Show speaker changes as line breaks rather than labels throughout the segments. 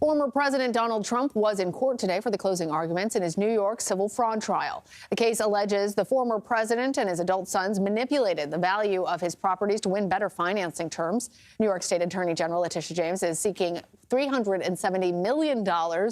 Former President Donald Trump was in court today for the closing arguments in his New York civil fraud trial. The case alleges the former president and his adult sons manipulated the value of his properties to win better financing terms. New York State Attorney General Letitia is seeking $370 million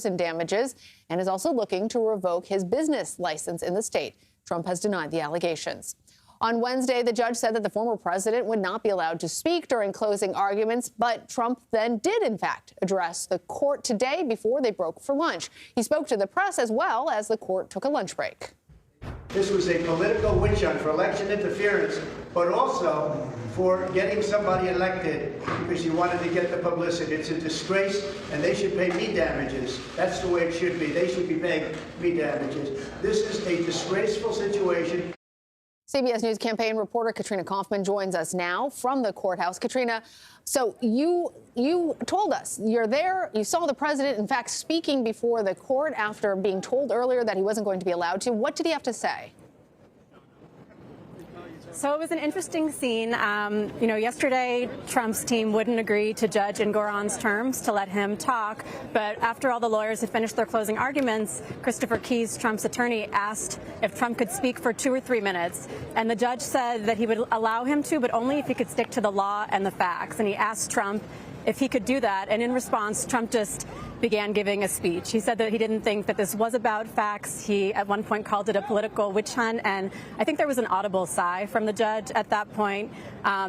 in damages and is also looking to revoke his business license in the state. Trump has denied the allegations. On Wednesday, the judge said that the former president would not be allowed to speak during closing arguments, but Trump then did, in fact, address the court today before they broke for lunch. He spoke to the press as well as the court took a lunch break.
This was a political witch hunt for election interference, but also for getting somebody elected because you wanted to get the publicity. It's a disgrace, and they should pay me damages. That's the way it should be. They should be paying me damages. This is a disgraceful situation.
CBS News campaign reporter Katrina Kaufman joins us now from the courthouse. Katrina, so you told us you're there. You saw the president, in fact, speaking before the court after being told earlier that he wasn't going to be allowed to. What did he have to say?
So it was an interesting scene. Yesterday, Trump's team wouldn't agree to Judge Engoron's terms to let him talk. But after all the lawyers had finished their closing arguments, Christopher Keyes, Trump's attorney, asked if Trump could speak for 2 or 3 minutes. And the judge said that he would allow him to, but only if he could stick to the law and the facts. And he asked Trump if he could do that. And in response, Trump just began giving a speech. He said that he didn't think that this was about facts. He at one point called it a political witch hunt, and I think there was an audible sigh from the judge at that point.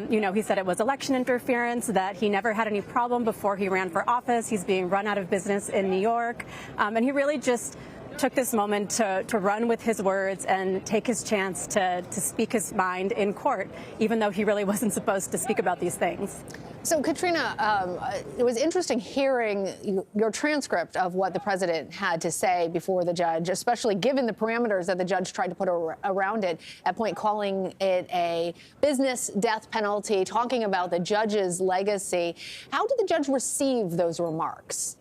He said it was election interference, that he never had any problem before he ran for office. He's being run out of business in New York, and he really just took this moment to run with his words and take his chance to speak his mind in court, even though he really wasn't supposed to speak about these things.
So, Katrina, it was interesting hearing your transcript of what the president had to say before the judge, especially given the parameters that the judge tried to put around it, at point calling it a business death penalty, talking about the judge's legacy. How did the judge receive those remarks?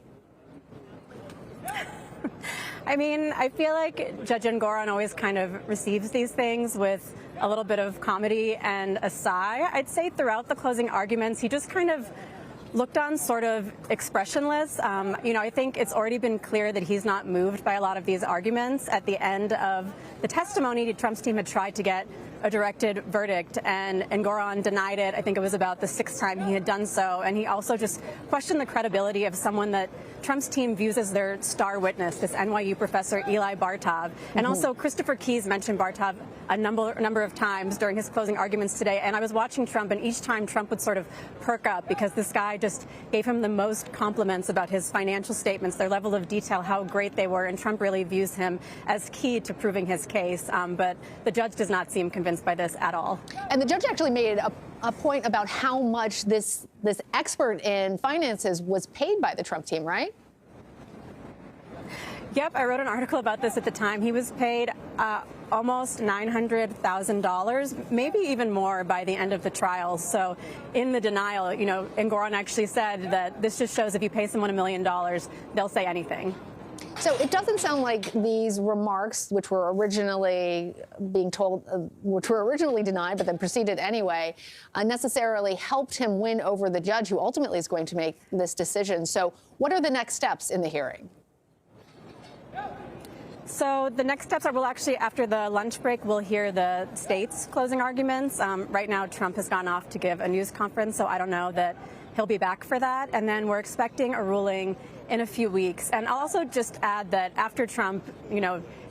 I mean, I feel like Judge Engoron always kind of receives these things with a little bit of comedy and a sigh. I'd say throughout the closing arguments, he just kind of looked on sort of expressionless. I think it's already been clear that he's not moved by a lot of these arguments. At the end of the testimony, Trump's team had tried to get a directed verdict, and Engoron denied it. I think it was about the 6th time he had done so. And he also just questioned the credibility of someone that Trump's team views as their star witness, this NYU professor, Eli Bartov. And also Christopher Keyes mentioned Bartov a number of times during his closing arguments today. And I was watching Trump, and each time Trump would sort of perk up because this guy just gave him the most compliments about his financial statements, their level of detail, how great they were. And Trump really views him as key to proving his case. But the judge does not seem convinced by this at all.
And the judge actually made a point about how much this expert in finances was paid by the Trump team, right?
Yep, I wrote an article about this at the time. He was paid almost $900,000, maybe even more by the end of the trial. So in the denial, Engoron actually said that this just shows if you pay someone $1 million, they'll say anything.
So it doesn't sound like these remarks, which were originally denied, but then proceeded anyway, necessarily helped him win over the judge who ultimately is going to make this decision. So what are the next steps in the hearing?
So the next steps are, after the lunch break, we'll hear the state's closing arguments. Right now, Trump has gone off to give a news conference, so I don't know that he'll be back for that. And then we're expecting a ruling in a few weeks. And I'll also just add that after Trump,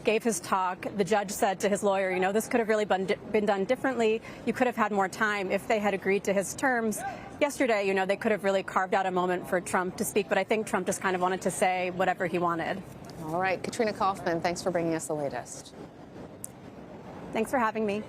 gave his talk, the judge said to his lawyer, this could have really been done differently. You could have had more time if they had agreed to his terms. Yesterday, they could have really carved out a moment for Trump to speak. But I think Trump just kind of wanted to say whatever he wanted.
All right. Katrina Kaufman, thanks for bringing us the latest.
Thanks for having me.